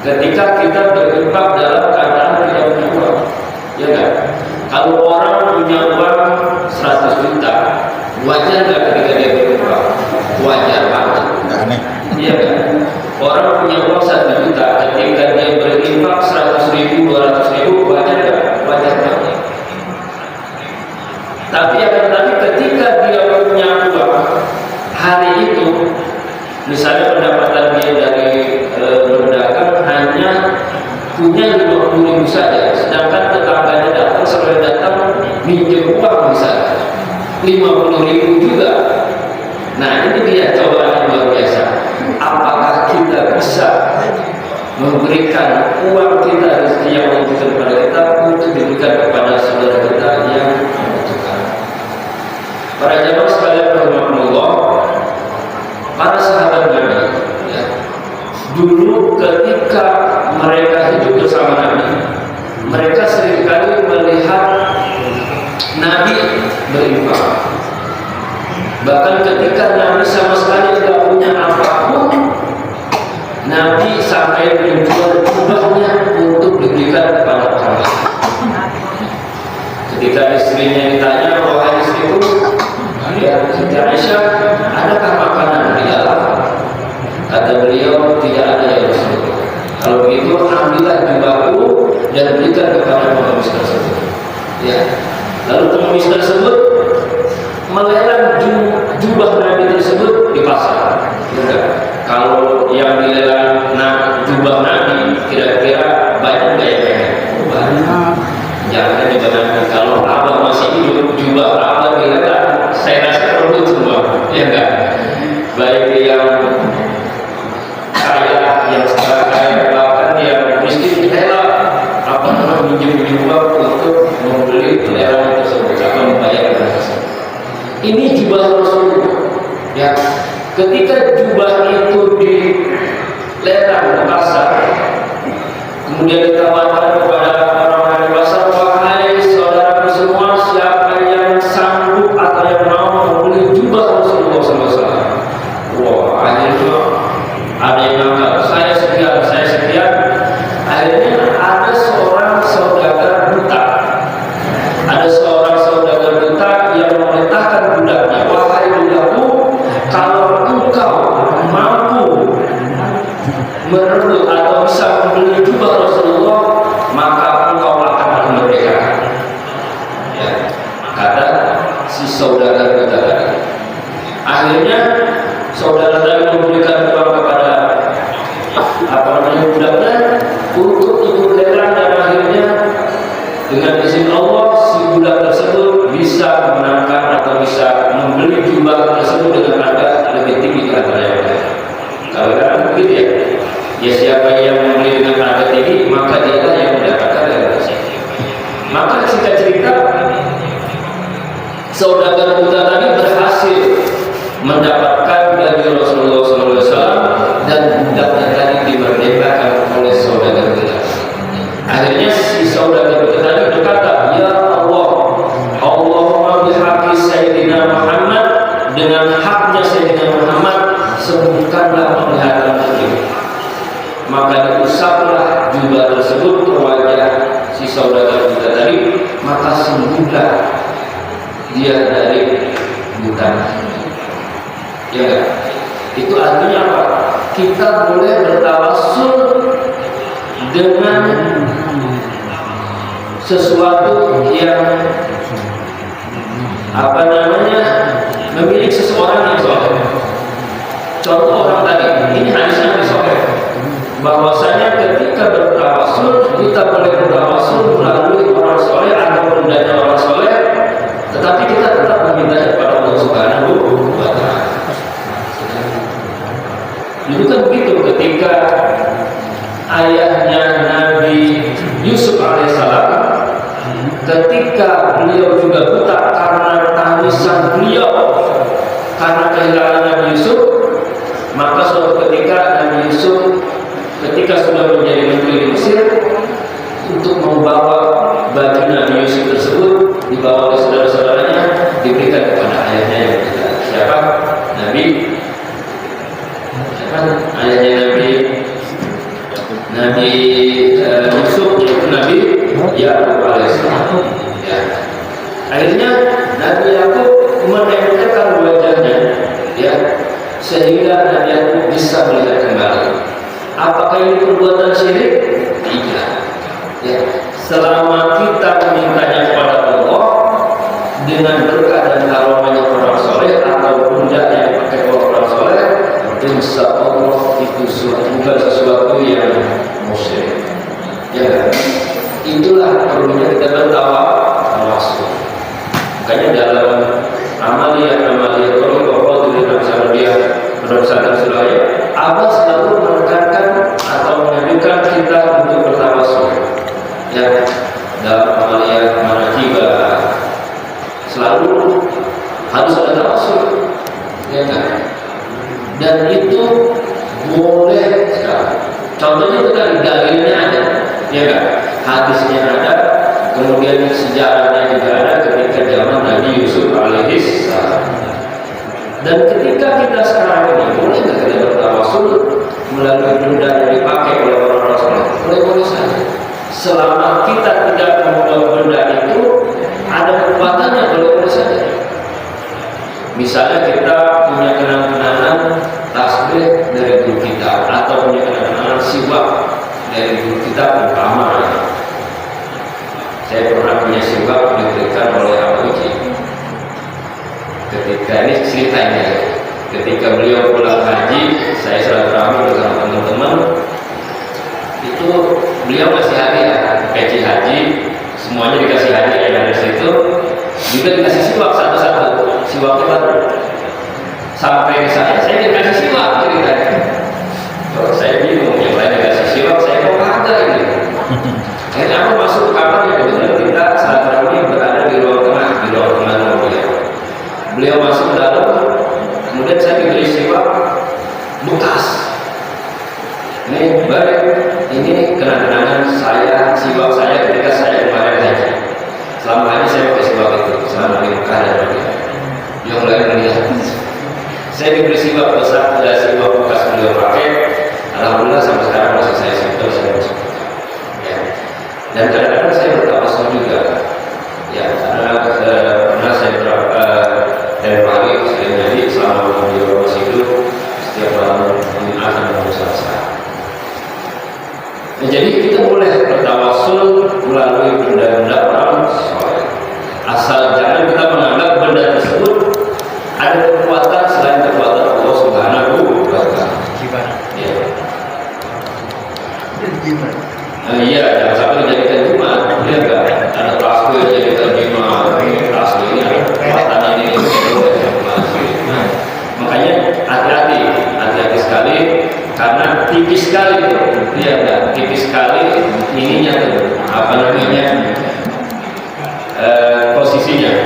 ketika kita berinfak dalam keadaan tidak punya uang, ya kan? Kalau orang punya uang 100 juta, wajar nggak ketika dia berinfak? Wajar banget. Iya kan? Orang punya uang 1 juta, ketika dia berinfak 100.000, 200.000, wajar nggak? Wajar banget. Tapi ketika dia punya uang hari itu, misalnya pendapatan dia dari berdagang hanya punya 50.000 saja, sedangkan tetangganya datang selalu datang minjem uang misalnya 50.000 juga. Nah ini dia cobaan yang luar biasa. Apakah kita bisa memberikan uang kita, rezeki yang diberikan kepada kita untuk diberikan kepada saudara kita yang membutuhkan? Para jamaah sekalian rahimakumullah, para sahabat Nabi, ya, dulu ketika mereka hidup bersama Nabi, mereka seringkali melihat Nabi berinfak. Bahkan ketika Nabi sama sekali tidak punya apapun, Nabi sampai menjual jubahnya untuk diberikan kepada orang lain. Ketika istrinya ditanya, wahai istriku, ya, Siti Aisyah, adakah makanan di dalam? Kata beliau, tidak ada ya Rasulullah. Kalau begitu, ambillah jubahku dan berikan kepada pengemis tersebut. Ya. Lalu pengemis tersebut melelang jubah Nabi tersebut di pasar. Ya. Kalau yang dilelang jubah Nabi, kira-kira banyak nggak ya? Banyak. Jangan jangan kalau abang masih hidup, jubah abang dilelang, saya rasa perlu semua, ya enggak? Baik yang kaya, yang sekarang kaya, bahkan yang miskin rela minjem jubah untuk membeli lelang tersebut atau membayar tersebut. Ini jubah Rasulullah. Ya, ketika jubah itu dilelang di pasar, kemudian ditawarkan kepada orang-orang di pasar, wahai saudaraku semua, siapa yang sanggup atau yang mau membeli jubah Rasulullah SAW? Wah, akhirnya ada yang angkat, saya sekian. Akhirnya ada seorang saudagar buta. Ada seorang saudagar buta yang memerintahkan budaknya, wahai budakku, kalau engkau mampu merebut atau bisa membeli jubah Rasulullah, maka engkau akan memerdekakan. Ya, kata si saudagar buta tadi. Akhirnya saudara tadi memberikan uang kepada budaknya untuk ikut lelang, dan akhirnya dengan izin Allah si budak tersebut bisa memenangkan atau bisa membeli jubah tersebut dengan harga lebih tinggi di antara yang lain. Kalau kan begitu ya. Ya, siapa yang membeli dengan harga tinggi, maka dialah yang mendapatkan lelang. Maka cerita saudagar buta tadi berhasil mendapatkan dari Rasulullah SAW, dan budaknya tadi dimerdekakan oleh saudagar buta. Akhirnya si saudagar buta tadi berkata, ya Allah, Allahumma bihaqqi Sayyidina Muhammad, dengan haknya Sayyidina Muhammad, sembuhkanlah penglihatan ini. Maka diusaplah jubah tersebut ke wajah si saudagar buta tadi, maka sembuhlah dia dari buta. Ya kan? Itu artinya apa? Kita boleh bertawassul dengan sesuatu yang memiliki seseorang yang soleh. Contoh orang tadi, ini hadisnya yang soleh, bahwasanya ketika bertawassul, kita boleh bertawassul melalui orang soleh atau bendanya orang soleh, tetapi kita tetap meminta kepada Allah Subhanahu wa Ta'ala. Itu kan begitu ketika ayahnya Nabi Yusuf alaihissalam, ketika beliau juga buta karena tangisan beliau karena kehilangan Nabi Yusuf, maka suatu ketika Nabi Yusuf ketika sudah menjadi menteri di Mesir, untuk membawa baju Nabi Yusuf tersebut dibawa oleh saudara-saudaranya, diberikan kepada ayahnya yang buta. Siapa? Ayahnya Nabi Nabi Yusuf yaitu Nabi Yakub alaihissalam. Ya. Akhirnya Nabi Yakub menempelkan wajahnya, ya, sehingga Nabi Yakub bisa melihat kembali. Apakah ini perbuatan syirik? Tidak. Ya. Selama kita memintanya kepada Allah dengan berkah dan karomahnya orang soleh atau pundak yang dipakai oleh orang soleh, insya Allah itu bukan sesuatu yang musyrik. Ya, itulah perlunya kita bertawasul. Makanya dalam amalia kalau tidak bisa dia berdasarkan Suraya, Abah selalu menekankan atau menunjukkan kita untuk bertawasul. Ya, dalam amalia manakibah selalu harus ada tawasul, ya kan? Dan itu boleh sekali. Contohnya itu kan dalilnya ada, ya kan? Hadisnya ada, kemudian sejarahnya juga ada ketika zaman Nabi Yusuf alaihissalam. Dan ketika kita sekarang ini boleh nggak kita bertawasul melalui benda yang dipakai oleh orang-orang soleh? Boleh saja. Selama kita tidak membawa benda itu ada kekuatannya, boleh saja. Misalnya kita punya kenang-kenangan tasbih dari guru kita, atau punya kenang-kenangan siwak dari guru kita umpama. Saya pernah punya siwak diberikan oleh Abu Uji. Ketika ini ceritanya, ketika beliau pulang haji, saya silaturahmi bersama teman-teman. Itu beliau masih hadiah peci haji, semuanya dikasih hadiah dari situ, juga dikasih siwak satu-satu, siwak kita sampai saya dikasih siwak ceritanya. Kalau saya bingung, yang lain dikasih siwak, saya kok ada ini. Akhirnya aku masuk ke kamar, ya kebetulan kita saat kami berada di ruang tengah mobil. Beliau masuk ke dalam, kemudian saya diberi siwak bekas. Ini baik, ini kenangan saya, siwak saya ketika saya kemarin haji. Selama ini saya pakai siwak itu, selama di Mekah dan Madinah. Yang lain melihat, saya diberi siwak besar, ada siwak bekas beliau pakai. Alhamdulillah sampai sekarang masih saya simpan, saya masuk. Ya. Dan kadang-kadang saya bertawasul juga. Ya, karena pernah saya dari pagi saya jadi selama beliau masih hidup, setiap malam Jumat dan Selasa. Jadi kita boleh bertawasul melalui benda-benda orang soleh, asal jangan kita menganggap benda tersebut ada kekuatan selain kekuatan Allah Subhanahu wa Ta'ala. Ya. Iya, jangan sampai dijadikan jimat. Iya kan? Ada plastik dijadikan jimat, plastik ini ada kekuatan ini. Makanya hati-hati sekali. Karena tipis sekali itu, lihat ya, tipis sekali ininya tuh, apa namanya, posisinya.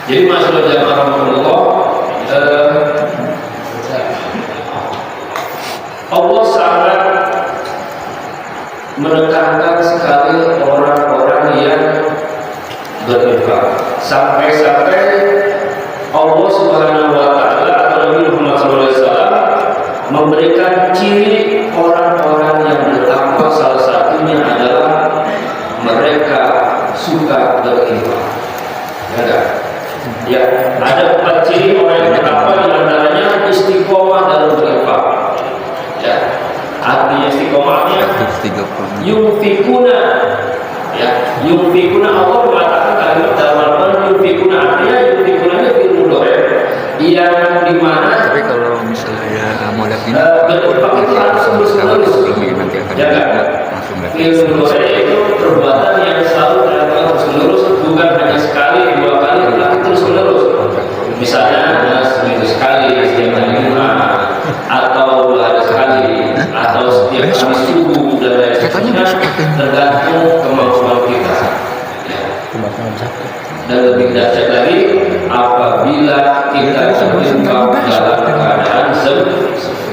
Jadi masalah jamaah Rasulullah, Allah sangat menekankan sekali orang-orang yang berinfak, sampai-sampai Allah Subhanahu wa Ta'ala atau Nabi Muhammad SAW memberikan ciri orang-orang yang bertakwa, salah satunya adalah mereka suka berinfak. Ya enggak? Ya, ada 4 ciri orang yang bertakwa, di antaranya istiqomah dalam berinfak. Ya, artinya istiqomahnya yunfikuna. Ya, yunfikuna, Allah mengatakan kalimat dalam Al-Quran yunfikuna, artinya yunfikunanya fil mudhari', yang dimana tapi kalau misalnya mau lihat ini berinfak itu harus terus-menerus. Jaga. Fil mudhari' itu perbuatan yang selalu dilakukan terus-menerus, bukan hanya sekali, 2 kali, tetapi terus-menerus. Misalnya seminggu sekali, setiap hari Jumat, atau 2 hari sekali, atau setiap hari subuh dan lain sebagainya, tergantung kemampuan kita. Ya. Dan lebih dahsyat lagi apabila kita berinfak dalam keadaan sempurna.